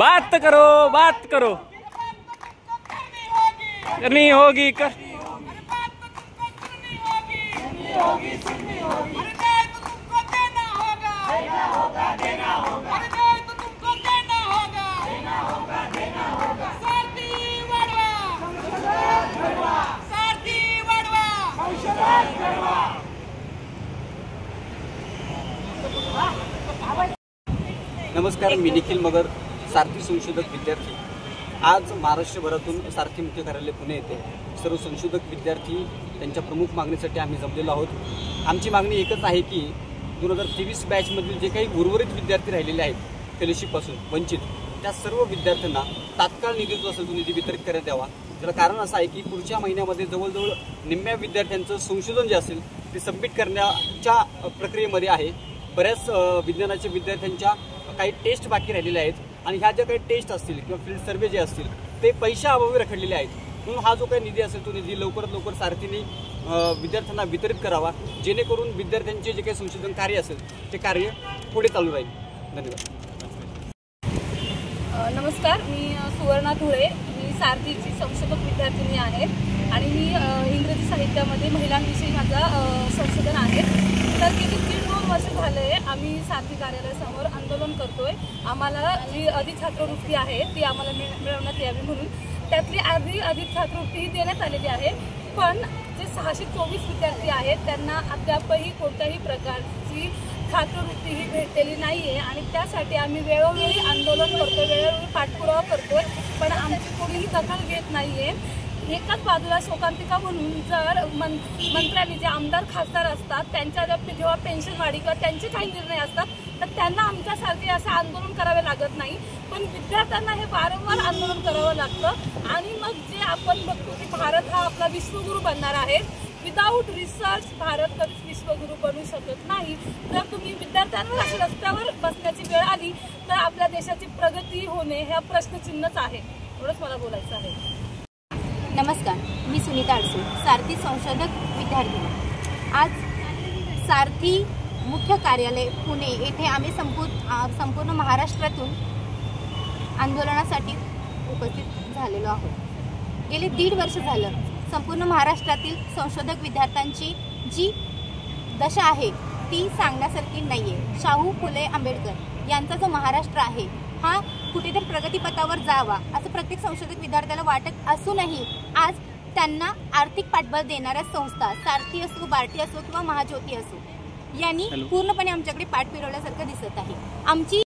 बात करो करनी होगी नमस्कार, मी निखिल मगर, सारथी संशोधक विद्यार्थी। आज महाराष्ट्रभरातून सारथी मुख्य कार्यालय पुणे येथे सर्व संशोधक विद्यार्थी त्यांच्या प्रमुख मागणीसाठी आम्ही जमलेलो आहोत। आमची मागणी एकच आहे की 2023 बॅचमधील जे काही उर्वरित विद्यार्थी राहिलेले आहेत फेलोशिपपासून वंचित, त्या सर्व विद्यार्थ्यांना तात्काळ निधी जो असेल तो निधी वितरित करण्यात यावा। त्याला कारण असं आहे की पुढच्या महिन्यामध्ये जवळजवळ निम्म्या विद्यार्थ्यांचं संशोधन जे असेल ते सबमिट करण्याच्या प्रक्रियेमध्ये आहे। बऱ्याच विज्ञानाच्या विद्यार्थ्यांच्या काही टेस्ट बाकी राहिलेल्या आहेत आणि ह्या ज्या काही टेस्ट असतील किंवा फील्ड सर्वे जे असतील ते पैशाअभावी रखडलेले आहेत। म्हणून हा जो काही निधी असेल तो निधी लवकरात लवकर सारथीने विद्यार्थ्यांना वितरित करावा, जेणेकरून विद्यार्थ्यांचे जे काही संशोधन कार्य असेल ते कार्य पुढे चालू राहील। धन्यवाद। नमस्कार, मी सुवर्णा धुळे, मी सारथीची संशोधक विद्यार्थिनी आहे आणि मी इंग्रजी साहित्यामध्ये महिलांविषयी माझा संशोधन आहे। तर गेली 3-2 वर्ष झाले आम्ही सारथी कार्यालयासमोर आंदोलन करतोय। आम्हाला जी अधिक छात्रवृत्ती आहे ती आम्हाला मिळवण्यात यावी म्हणून त्यातली अधिक छात्रवृत्ती देण्यात आलेली आहे, पण जे 624 विद्यार्थी आहेत त्यांना अद्यापही कोणत्याही प्रकारची छात्रवृत्ती ही भेटलेली नाही आहे आणि त्यासाठी आम्ही वेळोवेळी आंदोलन करतोय, वेळोवेळी पाठपुरावा करतोय, पण आमची कोणीही दखल घेत नाही आहे। एकाच बाजूला शोकांतिका म्हणून जर मंत्र्यांनी जे आमदार खासदार असतात त्यांच्या जेव्हा पेन्शन वाढी किंवा त्यांचे काही निर्णय असतात तर त्यांना आमच्यासारखे असं आंदोलन करावे लागत नाही, पण विद्यार्थ्यांना हे वारंवार आंदोलन करावं लागतं। आणि मग जे आपण बघतो की भारत हा आपला विश्वगुरू बनणार आहे, विदाऊट रिसर्च भारत कधीच विश्वगुरू बनू शकत नाही। जर तुम्ही विद्यार्थ्यांवर अशी रस्त्यावर बसण्याची वेळ आली तर आपल्या देशाची प्रगती होणे हा प्रश्नचिन्हच आहे। एवढंच मला बोलायचं आहे। नमस्कार, मी सुनीता अडसूळ, सारथी संशोधक विद्यार्थिनी। आज सारथी मुख्य कार्यालय पुणे येथे आम्ही संपूर्ण महाराष्ट्रातून आंदोलनासाठी उपस्थित झालेलो आहोत। गेले 1.5 वर्ष झालं संपूर्ण महाराष्ट्रातील संशोधक विद्यार्थ्यांची जी दशा आहे ती सांगण्यासारखी नाही आहे। शाहू फुले आंबेडकर यांचा जो महाराष्ट्र आहे हा कुठेतरी प्रगतीपथावर जावा असं प्रत्येक संशोधक विद्यार्थ्याला वाटत असूनही आज त्यांना आर्थिक पाठबळ देणाऱ्या संस्था सारथी असो, बार्टी असो किंवा महाज्योती असो यांनी पूर्णपणे आमच्याकडे पाठ फिरवल्यासारखं दिसत आहे। आमची